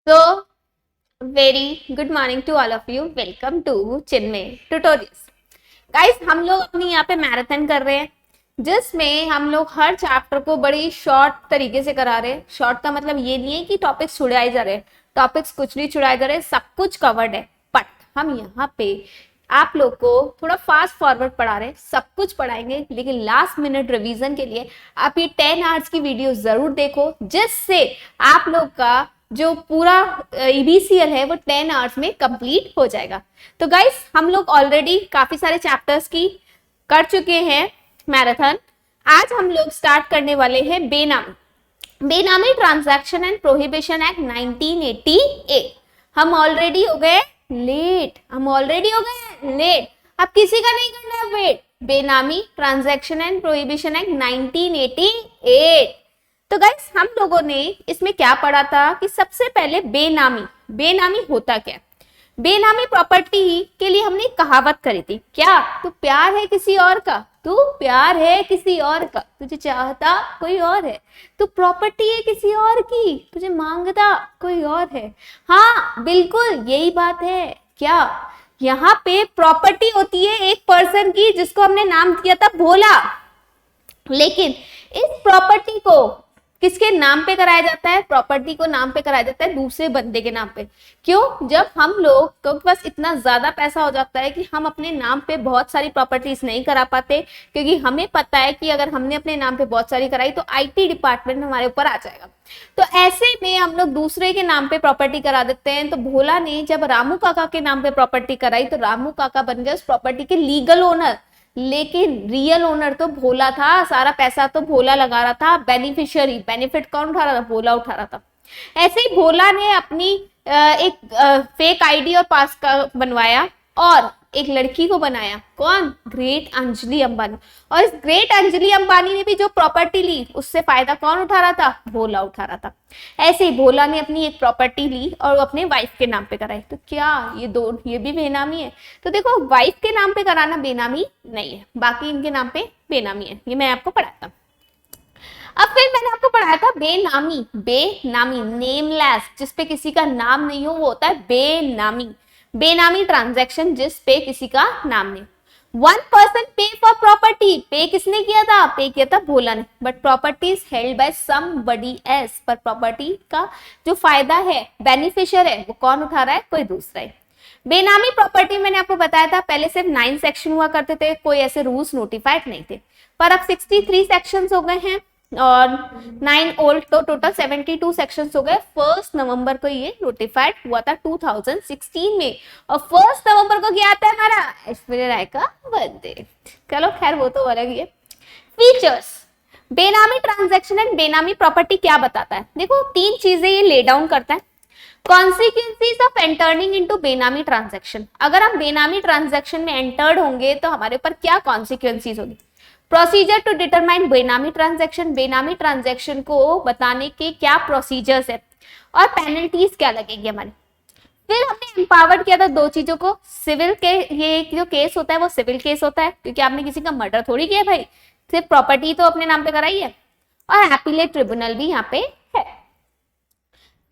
So, very good morning to all of you. Welcome to Chinmay tutorials. Guys, हम लोग अपनी यहाँ पे मैराथन कर रहे हैं जिसमें हम लोग हर चैप्टर को बड़ी शॉर्ट तरीके से करा रहे हैं. शॉर्ट का मतलब ये नहीं है कि टॉपिक्स छुड़ाए जा रहे हैं, टॉपिक्स कुछ नहीं छुड़ाए जा रहे, सब कुछ कवर्ड है. बट हम यहाँ पे आप लोग को थोड़ा फास्ट फॉरवर्ड पढ़ा रहे हैं, सब कुछ पढ़ाएंगे, लेकिन लास्ट मिनट रिवीजन के लिए आप ये 10 आवर्स की वीडियो जरूर देखो, जिससे आप लोग का जो पूरा EBCL है वो 10 आवर्स में कंप्लीट हो जाएगा. तो गाइस, हम लोग ऑलरेडी काफी सारे चैप्टर्स की कर चुके हैं मैराथन. आज हम लोग स्टार्ट करने वाले हैं बेनामी ट्रांजैक्शन एंड प्रोहिबिशन एक्ट 1988. हम ऑलरेडी हो गए लेट. अब किसी का नहीं करना है वेट. बेनामी ट्रांजैक्शन एंड प्रोहिबिशन एक्ट 1988. तो गाइस, हम लोगों ने इसमें क्या पढ़ा था कि सबसे पहले बेनामी होता क्या. बेनामी प्रॉपर्टी के लिए हमने कहावत करी थी. क्या? तू प्यार है किसी और का, तुझे चाहता कोई और है. तू प्रॉपर्टी है किसी और की, तुझे मांगता कोई और है. हाँ, बिल्कुल यही बात है. क्या? यहाँ पे प्रॉपर्टी होती है एक पर्सन की जिसको हमने नाम दिया था भोला, लेकिन इस प्रॉपर्टी को किसके नाम पे कराया जाता है? प्रॉपर्टी को नाम पे कराया जाता है दूसरे बंदे के नाम पे. क्यों? जब हम लोग को बस इतना ज्यादा पैसा हो जाता है कि हम अपने नाम पे बहुत सारी प्रॉपर्टीज नहीं करा पाते, क्योंकि हमें पता है कि अगर हमने अपने नाम पे बहुत सारी कराई तो IT डिपार्टमेंट हमारे ऊपर आ जाएगा. तो ऐसे में हम लोग दूसरे के नाम पे प्रॉपर्टी करा देते हैं. तो भोला ने जब रामू काका के नाम पे प्रॉपर्टी कराई तो रामू काका बन गए उस प्रॉपर्टी के लीगल ओनर, लेकिन रियल ओनर तो भोला था. सारा पैसा तो भोला लगा रहा था. बेनिफिशियरी, बेनिफिट कौन उठा रहा था? भोला उठा रहा था. ऐसे ही भोला ने अपनी एक फेक ID और पास का बनवाया और एक लड़की को बनाया. कौन? ग्रेट अंजलि अंबानी. और इस ग्रेट अंजलि अंबानी ने भी जो प्रॉपर्टी ली उससे फायदा कौन उठा रहा था? भोला उठा रहा था. ऐसे ही भोला ने अपनी एक प्रॉपर्टी ली और अपने वाइफ के नाम पे कराई. तो क्या ये भी बेनामी है? तो देखो, वाइफ के नाम पे कराना बेनामी नहीं है, बाकी इनके नाम पे बेनामी है. ये मैं आपको पढ़ाता. अब फिर मैंने आपको पढ़ाया था बेनामी नेमलेस, जिसपे किसी का नाम नहीं हो वो होता है बेनामी ट्रांजैक्शन जिस पे किसी का नाम नहीं. वन पर्सन पे फॉर प्रॉपर्टी. पे किसने किया था? पे किया था भोला ने. But property is held by somebody else. पर प्रॉपर्टी का जो फायदा है, बेनिफिशियर है, वो कौन उठा रहा है? कोई दूसरा है. बेनामी प्रॉपर्टी मैंने आपको बताया था पहले सिर्फ 9 सेक्शन हुआ करते थे, कोई ऐसे रूल्स नोटिफाइड नहीं थे. पर अब 63 सेक्शंस हो गए हैं और 9 ओल्ड, तो टोटल 72 सेक्शंस हो गए. 1 नवंबर को ये नोटिफाइड हुआ था 2016 में. और 1 नवंबर को क्या आता है? हमारा ऐश्वर्या राय का बर्थडे. चलो खैर, वो तो अलग ही है. फीचर्स. बेनामी ट्रांजैक्शन एंड बेनामी प्रॉपर्टी क्या बताता है? देखो, 3 चीजें ये ले डाउन करता है. कॉन्सिक्वेंसीज ऑफ एंटरिंग इनटू बेनामी ट्रांजैक्शन. अगर हम बेनामी ट्रांजैक्शन में एंटर्ड होंगे तो हमारे ऊपर क्या कॉन्सिक्वेंसीज होगी. प्रोसीजर टू डिटरमाइन बेनामी ट्रांजैक्शन. बेनामी ट्रांजैक्शन को बताने के क्या प्रोसीजर्स है और पेनल्टीज क्या लगेंगे हमारे. फिर हमने एम्पावर्ड किया था 2 चीजों को. सिविल के, ये जो केस होता है वो सिविल केस होता है, क्योंकि आपने किसी का मर्डर थोड़ी किया भाई, सिर्फ प्रॉपर्टी तो अपने नाम पे कराई है. और एपीलेट ट्रिब्यूनल भी यहाँ पे है.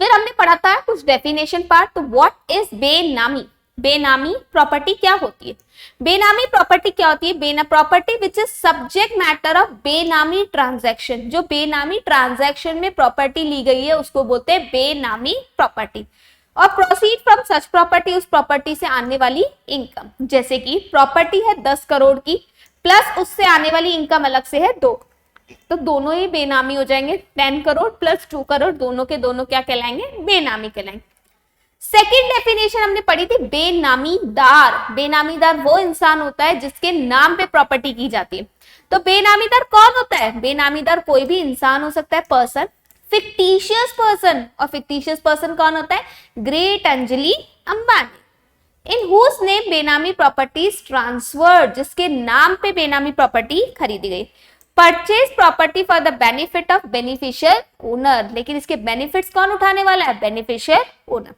फिर हमने पढ़ा था कुछ डेफिनेशन पार्ट. तो व्हाट इज बेनामी प्रॉपर्टी क्या होती है? बेनामी प्रॉपर्टी क्या होती है? Property which is subject matter of बेनामी ट्रांजैक्शन. जो बेनामी ट्रांजैक्शन में प्रॉपर्टी ली गई है उसको बोलते हैं बेनामी प्रॉपर्टी. और प्रोसीड फ्रॉम सच प्रॉपर्टी, उस प्रॉपर्टी से आने वाली इनकम. जैसे कि प्रॉपर्टी है 10 करोड़ की, प्लस उससे आने वाली इनकम अलग से है 2, तो दोनों ही बेनामी हो जाएंगे. 10 करोड़ प्लस 2 करोड़, दोनों के दोनों क्या कहलाएंगे? बेनामी कहलाएंगे. सेकेंड डेफिनेशन हमने पढ़ी थी बेनामीदार वो इंसान होता है जिसके नाम पे प्रॉपर्टी की जाती है. तो बेनामीदार कौन होता है? बेनामीदार कोई भी इंसान हो सकता है, पर्सन, फिक्टिशियस पर्सन. और फिक्टिशियस पर्सन कौन होता है? Great Anjali Ambani. In whose name benami properties transferred, जिसके नाम पे बेनामी प्रॉपर्टी खरीदी गई. Purchase property for the benefit of beneficial owner. लेकिन इसके बेनिफिट्स कौन उठाने वाला है? Beneficial owner.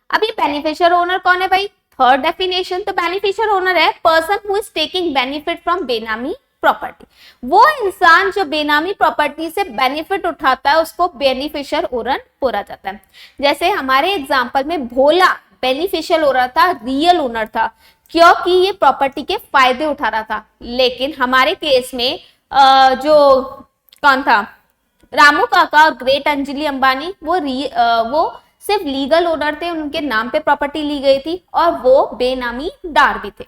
अभी बेनिफिशियल ओनर कौन है भाई? Third definition. तो बेनिफिशियल ओनर है person who is taking benefit from benami property. वो इंसान जो बेनामी प्रॉपर्टी से बेनिफिट उठाता है उसको बेनिफिशियल ओनर बोला जाता है। जैसे हमारे एग्जांपल में भोला बेनिफिशियल ओनर था, रियल ओनर था, क्योंकि ये प्रॉपर्टी के फायदे उठा रहा था। लेकिन हमारे केस में जो कौन था, रामू काका और ग्रेट अंजलि अंबानी, वो सिर्फ लीगल ओनर थे, उनके नाम पे प्रॉपर्टी ली गई थी और वो बेनामी दार भी थे।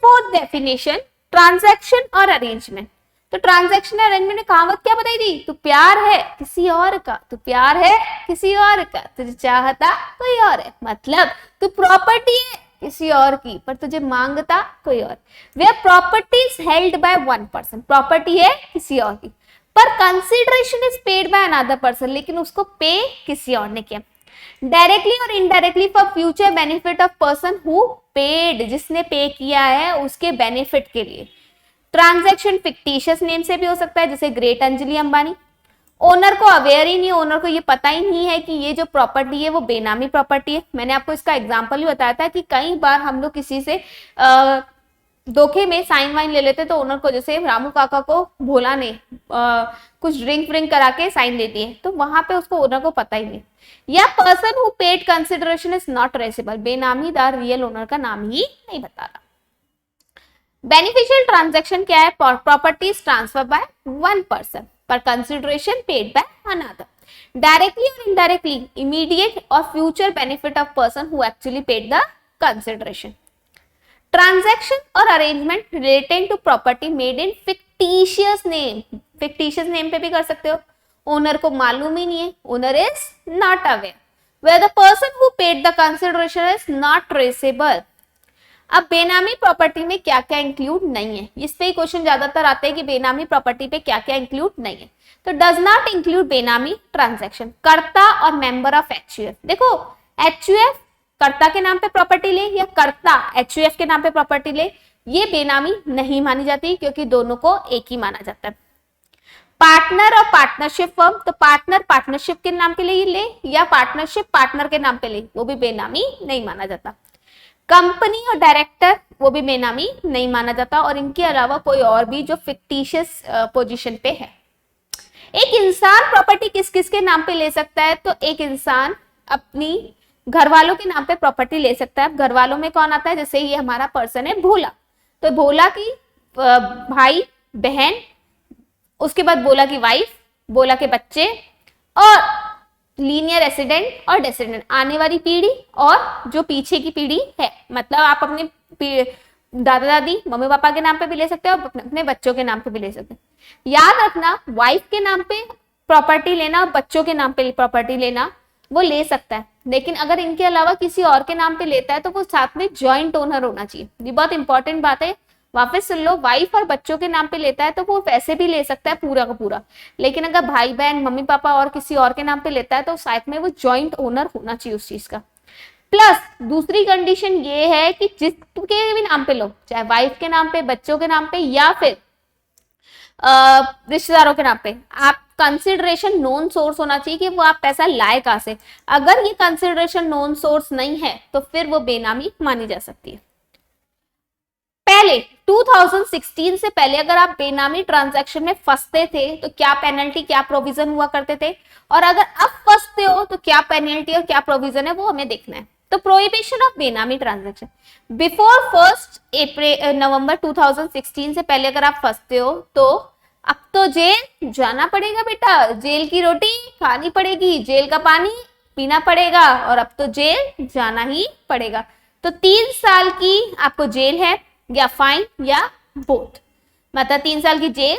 फोर्थ डेफिनेशन, ट्रांजैक्शन और अरेंजमेंट। तो ट्रांजैक्शन और अरेंजमेंट में कहावत क्या बताई थी, तू प्यार है किसी और का, तू प्यार है किसी और का, तुझे चाहता कोई और है, मतलब तू प्रॉपर्टी है किसी और की पर तुझे मांगता कोई और। Where property is held by one person, property है किसी और की पर consideration is paid by another person, लेकिन उसको पे किसी और ने किया। डायरेक्टली और indirectly for future benefit of person who paid, जिसने पे किया है उसके बेनिफिट के लिए। ट्रांजैक्शन फिक्टिशियस नेम से भी हो सकता है, जैसे ग्रेट अंजलि अंबानी। ओनर को अवेयर ही नहीं, ओनर को ये पता ही नहीं है कि ये जो प्रॉपर्टी है वो बेनामी प्रॉपर्टी है। मैंने आपको इसका एग्जांपल भी बताया था कि कई बार हम लोग किसी से धोखे में साइन वाइन ले लेते तो ओनर को, जैसे रामू काका को भोला ने कुछ ड्रिंक व्रिंक करा के साइन दे दिए, तो वहां पे उसको ओनर को पता ही नहीं। या person who paid consideration is not traceable, बेनामीदार रियल ओनर का नाम ही नहीं बता रहा। बेनिफिशियल ट्रांजैक्शन क्या है, property is transfer by one person पर consideration paid by another. Directly और इनडायरेक्टली इमीडिएट और future benefit of person who actually paid the consideration. Transaction और arrangement relating to property made in fictitious name, fictitious name पे भी कर सकते हो, owner को मालूम ही नहीं है, owner is not aware, where the person who paid the consideration is not traceable. अब बेनामी प्रॉपर्टी में क्या क्या इंक्लूड नहीं है, इस पे क्वेश्चन ज्यादातर आते हैं कि बेनामी प्रॉपर्टी पे क्या क्या इंक्लूड नहीं है। तो डज नॉट इंक्लूड बेनामी ट्रांजैक्शन, कर्ता और मेंबर ऑफ एचयूएफ। देखो एचयूएफ कर्ता के नाम पे प्रॉपर्टी ले या कर्ता एचयूएफ के नाम पे प्रॉपर्टी ले, ये बेनामी नहीं मानी जाती क्योंकि दोनों को एक ही माना जाता है। पार्टनर और पार्टनरशिप फर्म, तो पार्टनर पार्टनरशिप के नाम पे ले या पार्टनरशिप पार्टनर के नाम पे ले, वो भी बेनामी नहीं माना जाता। कंपनी और डायरेक्टर, वो भी बेनामी नहीं माना जाता। और इनके अलावा कोई और भी जो फिक्टिशियस पोजीशन पे है। एक इंसान प्रॉपर्टी किस किस के नाम पे ले सकता है, तो एक इंसान अपनी घर वालों के नाम पे प्रॉपर्टी ले सकता है। घर वालों में कौन आता है, जैसे ये हमारा पर्सन है भोला, तो भोला की भाई बहन, उसके बाद भोला की वाइफ, भोला के बच्चे और लीनियर एसिडेंट और डेसिडेंट, आने वाली पीढ़ी और जो पीछे की पीढ़ी है। मतलब आप अपने दादा दादी मम्मी पापा के नाम पे भी ले सकते हो और अपने बच्चों के नाम पे भी ले सकते हो। याद रखना, वाइफ के नाम पे प्रॉपर्टी लेना और बच्चों के नाम पे प्रॉपर्टी लेना वो ले सकता है, लेकिन अगर इनके अलावा किसी और के नाम पे लेता है तो वो साथ में जॉइंट ओनर होना चाहिए। ये बहुत इंपॉर्टेंट बात है, वापस सुन लो। वाइफ और बच्चों के नाम पे लेता है तो वो वैसे भी ले सकता है पूरा का पूरा, लेकिन अगर भाई बहन मम्मी पापा और किसी और के नाम पे लेता है तो साथ में वो जॉइंट ओनर होना चाहिए उस चीज का। प्लस दूसरी कंडीशन ये है कि जिसके भी नाम पे लो, चाहे वाइफ के नाम पे, बच्चों के नाम पे या फिर रिश्तेदारों के नाम पे, आप कंसिडरेशन नॉन सोर्स होना चाहिए कि वो आप पैसा लाए कहां से। अगर ये कंसिडरेशन नॉन सोर्स नहीं है तो फिर वो बेनामी मानी जा सकती है। पहले 2016 से पहले अगर आप बेनामी ट्रांजैक्शन में फंसते थे तो क्या पेनल्टी, क्या प्रोविजन हुआ करते थे, और अगर अब फंसते हो तो क्या पेनल्टी और क्या प्रोविजन है वो हमें देखना है। तो प्रोहिबिशन ऑफ बेनामी ट्रांजैक्शन, बिफोर 1 नवंबर 2016 से पहले अगर आप फंसते हो तो अब तो जेल जाना पड़ेगा बेटा, जेल की रोटी खानी पड़ेगी, जेल का पानी पीना पड़ेगा और अब तो जेल जाना ही पड़ेगा। तो 3 साल की आपको जेल है या फाइन या बोथ, मतलब 3 साल की जेल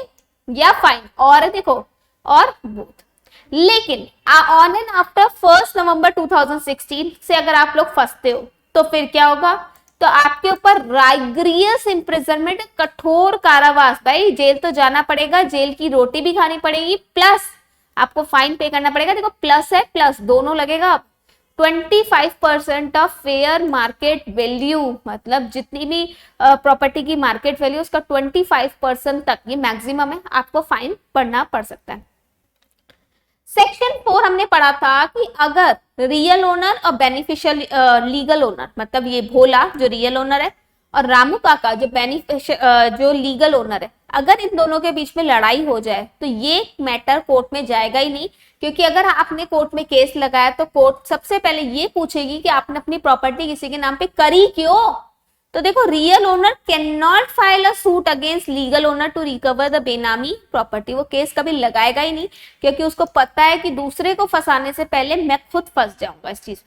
या फाइन और देखो और बोथ। लेकिन ऑन एंड आफ्टर 1 नवंबर 2016 से अगर आप लोग फंसते हो तो फिर क्या होगा, तो आपके ऊपर राइग्रियस इम्प्रिजनमेंट, कठोर कारावास, भाई जेल तो जाना पड़ेगा, जेल की रोटी भी खानी पड़ेगी, प्लस आपको फाइन पे करना पड़ेगा। देखो प्लस है प्लस दोनों लगेगा। 25% ऑफ फेयर मार्केट वैल्यू, मतलब जितनी भी प्रॉपर्टी की मार्केट वैल्यू उसका 25% तक, ये मैक्सिमम है, आपको फाइन पड़ना पड़ सकता है। सेक्शन 4 हमने पढ़ा था कि अगर रियल ओनर और बेनिफिशियल लीगल ओनर, मतलब ये भोला जो रियल ओनर है और रामू काका जो जो लीगल ओनर है, अगर इन दोनों के बीच में लड़ाई हो जाए तो ये मैटर कोर्ट में जाएगा ही नहीं, क्योंकि अगर आपने कोर्ट में केस लगाया तो कोर्ट सबसे पहले ये पूछेगी कि आपने अपनी प्रॉपर्टी किसी के नाम पे करी क्यों। तो देखो, real owner can not file a suit against legal owner to recover the benami property. वो केस कभी लगाएगा ही नहीं, क्योंकि उसको पता है कि दूसरे को फंसाने से पहले मैं खुद फंस जाऊंगा इस चीज।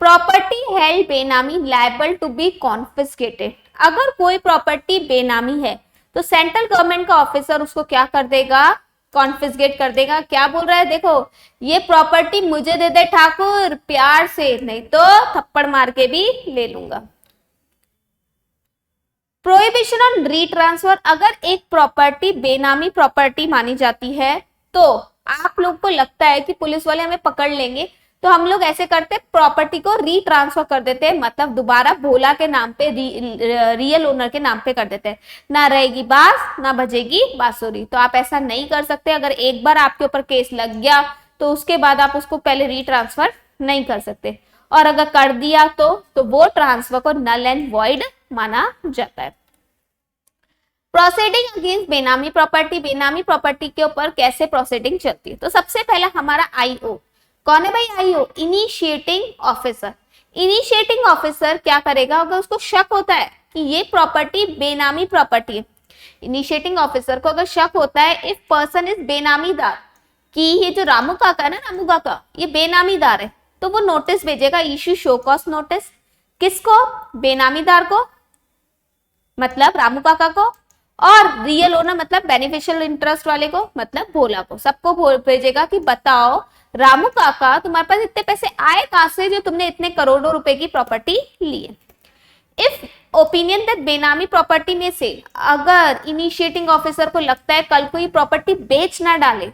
प्रॉपर्टी हेल्ड बेनामी लायबल टू बी कॉन्फिस्केटेड। अगर कोई प्रॉपर्टी बेनामी है तो सेंट्रल गवर्नमेंट का ऑफिसर उसको क्या कर देगा, कॉन्फिस्केट कर देगा। क्या बोल रहा है, देखो ये प्रॉपर्टी मुझे दे दे ठाकुर प्यार से, नहीं तो थप्पड़ मार के भी ले लूंगा। Prohibition on retransfer. अगर एक प्रॉपर्टी बेनामी प्रॉपर्टी मानी जाती है तो आप लोग को लगता है कि पुलिस वाले हमें पकड़ लेंगे, तो हम लोग ऐसे करते प्रॉपर्टी को रीट्रांसफर कर देते हैं, मतलब दोबारा भोला के नाम पे रियल ओनर के नाम पे कर देते हैं। ना रहेगी बांस ना बजेगी बांसुरी। तो आप ऐसा नहीं कर सकते। अगर एक बार आपके ऊपर केस लग गया तो उसके बाद आप उसको पहले रीट्रांसफर नहीं कर सकते, और अगर कर दिया तो वो ट्रांसफर को नल एंड वॉइड माना जाता है। प्रोसीडिंग अगेंस्ट बेनामी प्रॉपर्टी। बेनामी प्रॉपर्टी के ऊपर कैसे प्रोसीडिंग चलती है, तो सबसे पहला हमारा आईओ। कौन है भाई IO? Initiating officer. Initiating officer क्या करेगा, अगर उसको शक होता है कि ये प्रॉपर्टी बेनामी प्रॉपर्टी है, इनिशिएटिंग ऑफिसर को अगर शक होता है इफ पर्सन इज बेनामीदार, कि ये जो रामू काका है ना, रामू काका ये बेनामीदार है, तो वो नोटिस भेजेगा, इश्यू शो कॉज नोटिस। किसको? बेनामीदार को, मतलब रामू काका को, और रियल ओनर मतलब बेनिफिशियल इंटरेस्ट वाले को, मतलब भोला को। सबको भेजेगा कि बताओ रामू काका तुम्हारे पास इतने पैसे आए कहां से जो तुमने इतने करोड़ों रुपए की प्रॉपर्टी ली है। इफ ओपिनियन दैट बेनामी प्रॉपर्टी में से अगर इनिशिएटिंग ऑफिसर को लगता है कल को ये प्रॉपर्टी बेच ना डाले,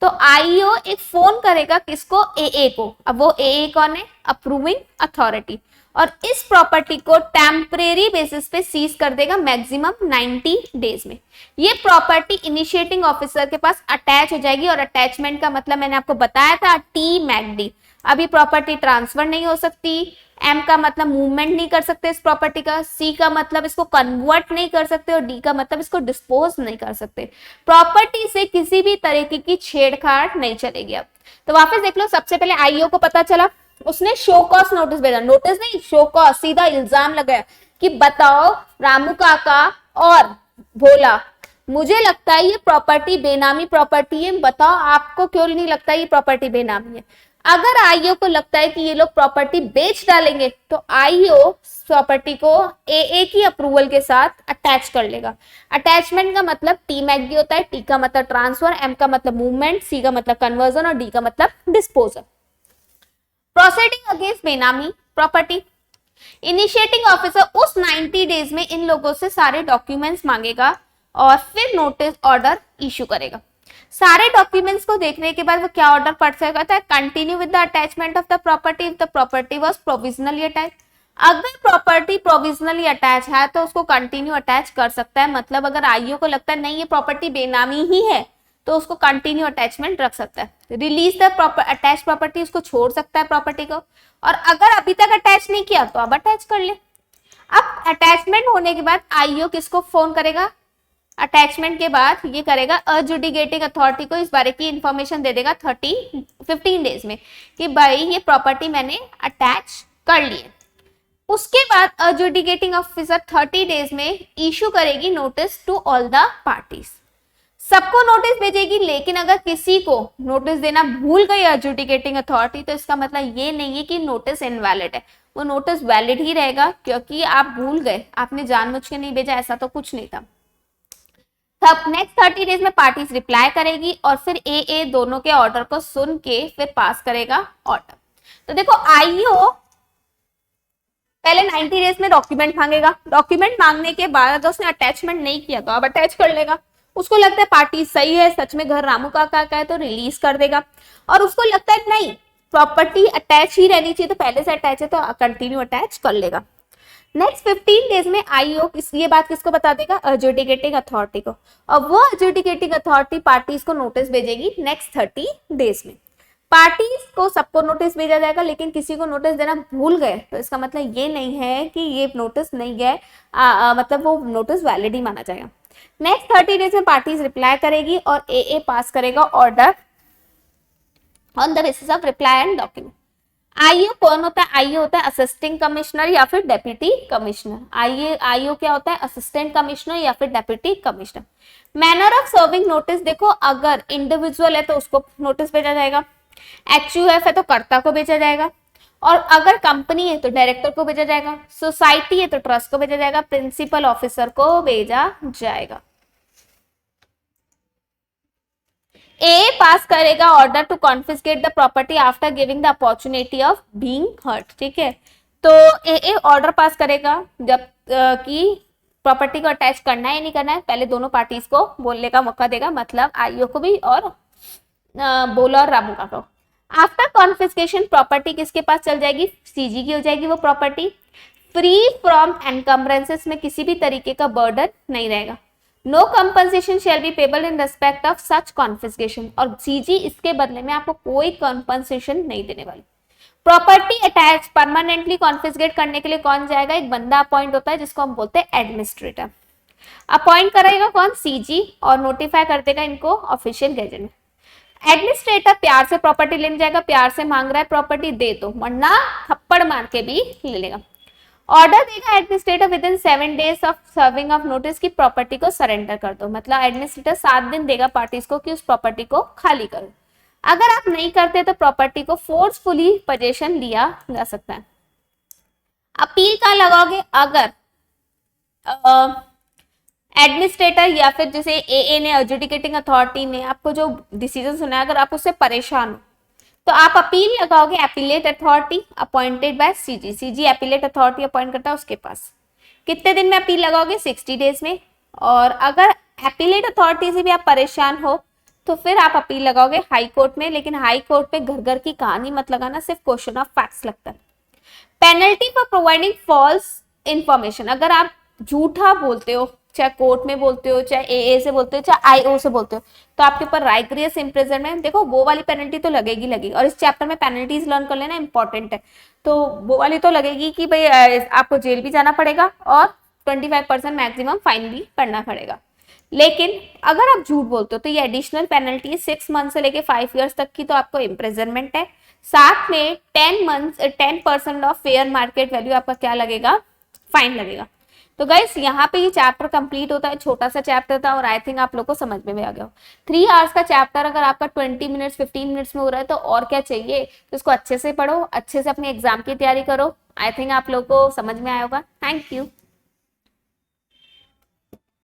तो आईओ एक फोन करेगा किसको? एए को। अब वो एए कौन है? Approving authority. और इस प्रॉपर्टी को टेम्परेरी बेसिस पे सीज कर देगा मैक्सिमम 90 डेज में। ये प्रॉपर्टी इनिशिएटिंग ऑफिसर के पास अटैच हो जाएगी, और अटैचमेंट का मतलब मैंने आपको बताया था टी मैकडी। अभी प्रॉपर्टी ट्रांसफर नहीं हो सकती, एम का मतलब मूवमेंट नहीं कर सकते इस प्रॉपर्टी का, सी का मतलब इसको कन्वर्ट नहीं कर सकते, और डी का मतलब इसको डिस्पोज नहीं कर सकते। प्रॉपर्टी से किसी भी तरीके की छेड़छाड़ नहीं चलेगी। अब तो वापस देख लो, सबसे पहले आईओ को पता चला, उसने शो कॉज नोटिस भेजा, नोटिस नहीं शो कॉज, सीधा इल्जाम लगाया कि बताओ रामू काका और भोला, मुझे लगता है ये प्रॉपर्टी बेनामी प्रॉपर्टी है, बताओ आपको क्यों नहीं लगता ये प्रॉपर्टी बेनामी है। अगर आईओ को लगता है कि ये लोग प्रॉपर्टी बेच डालेंगे, तो आईओ प्रॉपर्टी को एए की अप्रूवल के साथ अटैच कर लेगा। अटैचमेंट का मतलब टी मैकडी होता है, टी का मतलब ट्रांसफर, एम का मतलब मूवमेंट, सी का मतलब कन्वर्जन, और डी का मतलब डिस्पोजल। प्रोसीडिंग अगेंस्ट बेनामी प्रॉपर्टी। इनिशिएटिंग ऑफिसर उस 90 डेज में इन लोगों से सारे डॉक्यूमेंट्स मांगेगा और फिर नोटिस ऑर्डर इशू करेगा। सारे डॉक्यूमेंट्स को देखने के बाद वो क्या ऑर्डर पढ़ सकता है? Continue with the attachment of the property if the property was provisionally attach. अगर प्रॉपर्टी प्रोविजनली अटैच है तो उसको कंटिन्यू अटैच कर सकता है, मतलब अगर आईओ को लगता है नहीं ये प्रॉपर्टी बेनामी ही है तो उसको कंटिन्यू अटैचमेंट रख सकता है। रिलीज द अटैच प्रॉपर्टी, उसको छोड़ सकता है प्रॉपर्टी को, और अगर अभी तक अटैच नहीं किया तो अब अटैच कर ले। अब अटैचमेंट होने के बाद आईओ किसको फोन करेगा? अटैचमेंट के बाद ये करेगा एडजुडिकेटिंग अथॉरिटी को, इस बारे की इंफॉर्मेशन दे देगा 15 डेज में कि भाई ये प्रॉपर्टी मैंने अटैच कर ली है। उसके बाद एडजुडिकेटिंग ऑफिसर 30 डेज में इशू करेगी notice to all the parties. सबको नोटिस भेजेगी, लेकिन अगर किसी को नोटिस देना भूल गई एडजुडिकेटिंग अथॉरिटी तो इसका मतलब ये नहीं है कि नोटिस इनवैलिड है, वो नोटिस वैलिड ही रहेगा, क्योंकि आप भूल गए, आपने जानबूझ के नहीं भेजा, ऐसा तो कुछ नहीं था। तब नेक्स्ट 30 डेज में पार्टीज रिप्लाई करेगी और फिर ए दोनों के ऑर्डर को सुन के फिर पास करेगा ऑर्डर। तो देखो आईओ पहले 90 डेज में डॉक्यूमेंट मांगेगा, डॉक्यूमेंट मांगने के बाद अगर उसने अटैचमेंट नहीं किया तो अब अटैच कर लेगा। उसको लगता है पार्टी सही है, सच में घर रामू काका का है, तो रिलीज कर देगा। और उसको लगता है नहीं प्रॉपर्टी अटैच ही रहनी चाहिए, तो पहले से अटैच है तो कंटिन्यू अटैच कर लेगा। नेक्स्ट 15 डेज में आईओ ये बात किसको बता देगा? एडजुडिकेटिंग अथॉरिटी को, और वो एडजुडिकेटिंग अथॉरिटी पार्टीज को नोटिस भेजेगी नेक्स्ट 30 डेज में। पार्टीज को सबको नोटिस भेजा जाएगा, लेकिन किसी को नोटिस देना भूल गए तो इसका मतलब ये नहीं है कि ये नोटिस नहीं है, मतलब वो नोटिस वैलिड ही माना जाएगा। नेक्स्ट 30 डेज में पार्टीज रिप्लाई करेगी और AA पास करेगा order on the basis of reply and document. IO कौन होता है? आईओ होता है असिस्टिंग कमिश्नर या फिर डेप्यूटी कमिश्नर। आईओ क्या होता है? असिस्टेंट कमिश्नर या फिर deputy commissioner. Manner of serving notice, देखो अगर इंडिविजुअल है तो उसको नोटिस भेजा जाएगा, एक्यूएफ है तो कर्ता को भेजा जाएगा, और अगर कंपनी है तो डायरेक्टर को भेजा जाएगा, सोसाइटी है तो ट्रस्ट को भेजा जाएगा, प्रिंसिपल ऑफिसर को भेजा जाएगा। ए पास करेगा order to confiscate the property after giving the opportunity of being heard. ठीक है, तो ए ऑर्डर पास करेगा जब कि प्रॉपर्टी को अटैच करना है नहीं करना है, पहले दोनों पार्टीज को बोलने का मौका देगा, मतलब आईओ को भी और बोला और रामुका को। आफ्टर कॉन्फिस्केशन प्रॉपर्टी किसके पास चल जाएगी? सीजी की हो जाएगी वो प्रॉपर्टी। फ्री फ्रॉम एनकम्बरेंसेस, में किसी भी तरीके का बर्डन नहीं रहेगा। No compensation shall be payable in respect of such confiscation, और सीजी इसके बदले में आपको कोई कंपनसेशन नहीं देने वाली। प्रॉपर्टी अटैच परमानेंटली कॉन्फिस्केट करने के लिए कौन जाएगा? एक बंदा अपॉइंट होता है जिसको हम बोलते हैं एडमिनिस्ट्रेटर। अपॉइंट करेगा कौन? सीजी, और नोटिफाई कर देगा इनको ऑफिशियल गैजेट में। एडमिनिस्ट्रेटर प्यार से प्रॉपर्टी लेने जाएगा, प्यार से मांग रहा है प्रॉपर्टी दे दो, वरना थप्पड़ मार के भी ले लेगा। ऑर्डर देगा administrator with in 7 days of serving of notice की प्रॉपर्टी को सरेंडर कर दो, मतलब एडमिनिस्ट्रेटर 7 दिन देगा पार्टीज को कि उस प्रॉपर्टी को खाली करो। अगर आप नहीं करते तो प्रॉपर्टी को फोर्सफुली पोजेशन लिया जा सकता है। अपील कहाँ लगाओगे? अगर एडमिनिस्ट्रेटर या फिर जैसे AA ने, एडजुडिकेटिंग अथॉरिटी ने आपको जो डिसीजन सुना है, अगर आप उससे परेशान हो तो आप अपील लगाओगे appellate authority appointed by CG. CG appellate authority appoint करता है उसके पास। कितने दिन में अपील लगाओगे? 60 डेज में। और अगर एपीलेट अथॉरिटी से भी आप परेशान हो तो फिर आप अपील लगाओगे हाई कोर्ट में, लेकिन हाई कोर्ट पे घर घर की कहानी मत लगाना, सिर्फ क्वेश्चन ऑफ फैक्ट्स लगता है। Penalty for providing false information, अगर आप झूठा बोलते हो, चाहे कोर्ट में बोलते हो, चाहे AA से बोलते हो, चाहे आईओ से बोलते हो, तो आपके ऊपर राइग्रियस इम्प्रिजनमेंट, देखो वो वाली पेनल्टी तो लगेगी लगेगी। और इस चैप्टर में पेनल्टीज लर्न कर लेना इंपॉर्टेंट है, तो वो वाली तो लगेगी कि भाई आपको जेल भी जाना पड़ेगा और 25% मैक्सिमम फाइन भी करना पड़ेगा। लेकिन अगर आप झूठ बोलते हो तो ये एडिशनल पेनल्टी है 6 मंथ से लेके 5 ईयर्स तक की, तो आपको इम्प्रिजनमेंट है। साथ में 10% ऑफ फेयर मार्केट वैल्यू आपका क्या लगेगा? फाइन लगेगा। तो गाइस यहाँ पे ये चैप्टर कंप्लीट होता है, छोटा सा चैप्टर था और आई थिंक आप लोग को समझ में भी आ गया हो। 3 आवर्स का चैप्टर अगर आपका 20 मिनट्स 15 मिनट्स में हो रहा है तो और क्या चाहिए। तो इसको अच्छे से पढ़ो, अच्छे से अपने एग्जाम की तैयारी करो। आई थिंक आप लोग को समझ में आया होगा। Thank you.